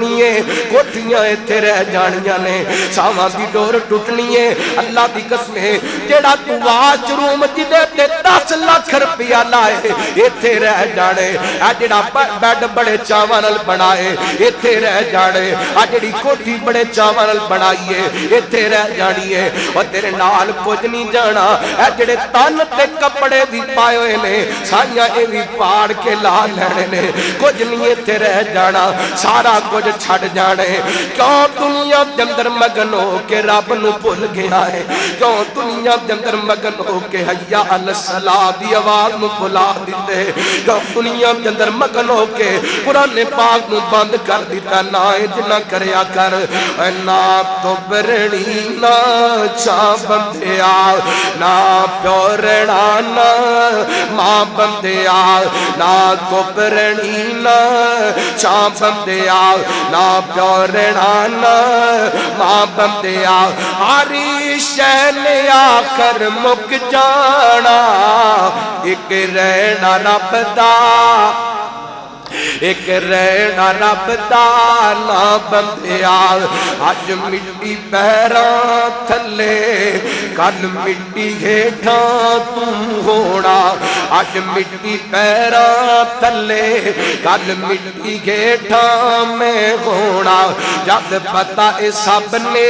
کوٹھیاں ایتھے رہ جانیاں نے ساواں دی ڈور ٹوٹنی ہے اللہ دی قسم ہے جیڑا تو واش روم جدے تے 10 لاکھ روپیہ لائے ایتھے رہ جانے اے جیڑا بیڈ بڑے چاواں نال بنائے ایتھے رہ جانے اے جیڑی کوٹھی بڑے چاواں نال بنائیے ایتھے رہ جانی ہے او تیرے نال کچھ نہیں جانا اے جیڑے تن تے کپڑے بھی پائے ہوئے نے سائیاں اے بھی پاڑ کے لا لینے نے کچھ نہیں ایتھے رہ جانا سارا کچھ چھڑ جانے کیوں دنیا دے اندر مگن ہو کے رب نو بھول گیا ہے کیوں دنیا دے اندر مگن ہو کے حیا علی الصلاۃ دی آواز نو بھلا دیتے کیوں دنیا دے اندر مگن ہو کے قرآن پاک نو بند کر دیتا نا اجنا کریا کر نا تو برنی نا چا بندیا نا پیورنا نا ماں بندیا نا تو برنی نا چا بندیا نا پیورنا نا ماں بندیا ہاری شہن آخر مک جانا ایک رہنا رب دا ایک رہنا رب دا نا بندیا آج مٹی پیراں تھلے کل مٹی ہیٹھاں تم ہونا آج مٹی پیراں تھلے کل مٹی ہیٹھاں میں ہونا جب پتا اے سب نے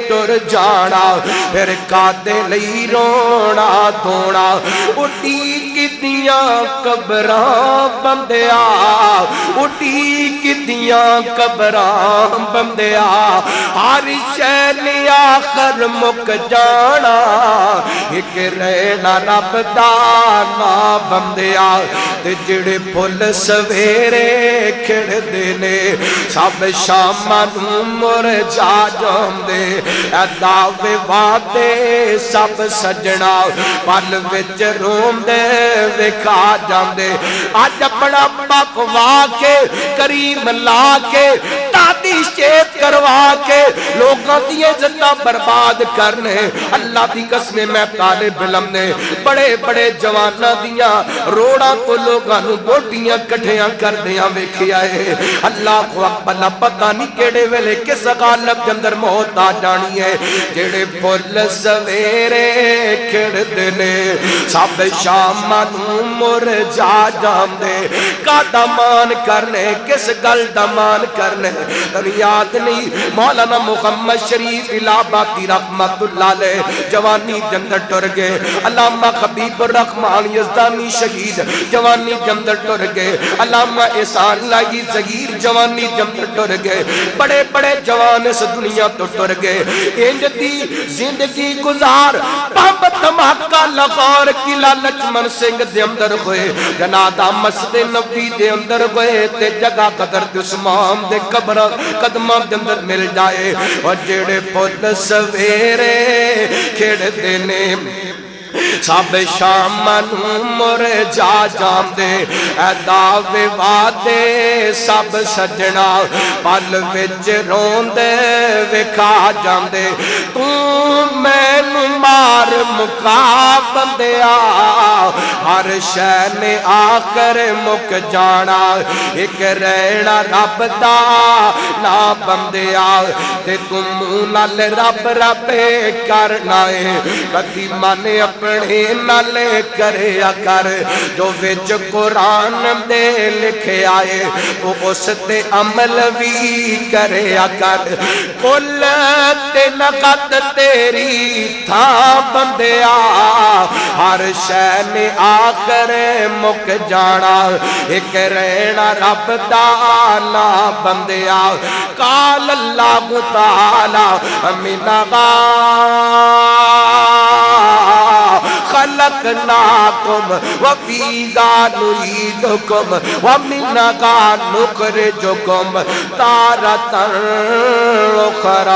ٹر جانا پھر کادے لئی رونا دھونا اٹھی کتیاں قبراں بندیا اٹھی کتیاں قبراں بندیا ہر شہن آخر مک جانا ایک رہنا رب دا نا بندیا تے جڑے پھل سویرے کھڑ دینے سب شاماں نو مرجھا جاندے اے دعوے وعدے سب سجنا پل وچ روندے وکھا جاندے اج اپنا پکوا کے کریم لا کے دادی شیط کروا کے لوگاں دی عزتاں برباد کرنے اللہ دی قسم میں طالب علم نے بڑے بڑے جواناں دیاں روڑاں کو لوگاں نو بوٹیاں کٹھیاں کر دیاں ویکھیا ہے اللہ کو اکبر پتہ نہیں کیڑے ویلے کس غالب دے اندر موت آ جانی ہے جڑے پھل سویرے کھڑ دینے سب شاماں نو مرجھا جاندے کا دمان کرنے کس گل دمان کرنے تن یاد نہیں مولانا محمد شریف الہابادی رحمت اللہ علیہ جوانی جندر ٹر گئے علامہ حبیب الرحمن یزدانی شہید جوانی جندر ٹر گئے علامہ احسان لائی ظہیر جوانی جندر ٹر گئے بڑے بڑے جوان اس دنیا تو ٹر گئے انج دی زندگی گزار بم دھماکہ لاہور قلعہ لچمن سنگھ دے اندر ہوئے جنازہ مسجد نبی دے اندر گئے تے جگہ قدر عثمان دے قبر قدمہ دے اندر مل جائے اور جڑے پھل سویرے کھڑ دینے سب شاماں نو مرجھا جاندے اے دعوے وعدے سب سجنا پل وچ روندے وکھا جاندے تو مینوں مار مکا بندیا ہر شے نے آخر مک جانا ایک رہنا رب دا نا بندیا تے تم نال رب رب کرنا ہے کدی من اپنے نالے کریا کر جو وچ قرآن دے لکھے آئے وہ اس تے عمل بھی کریا کر کل تے نقد تیری تھا بندیا ہر شے نے آخر مک جانا ایک رہنا رب دا نا بندیا قال اللہ تعالی من خلقناکم وفیہا نعیدکم ومنہا نخرجکم تارۃ اخری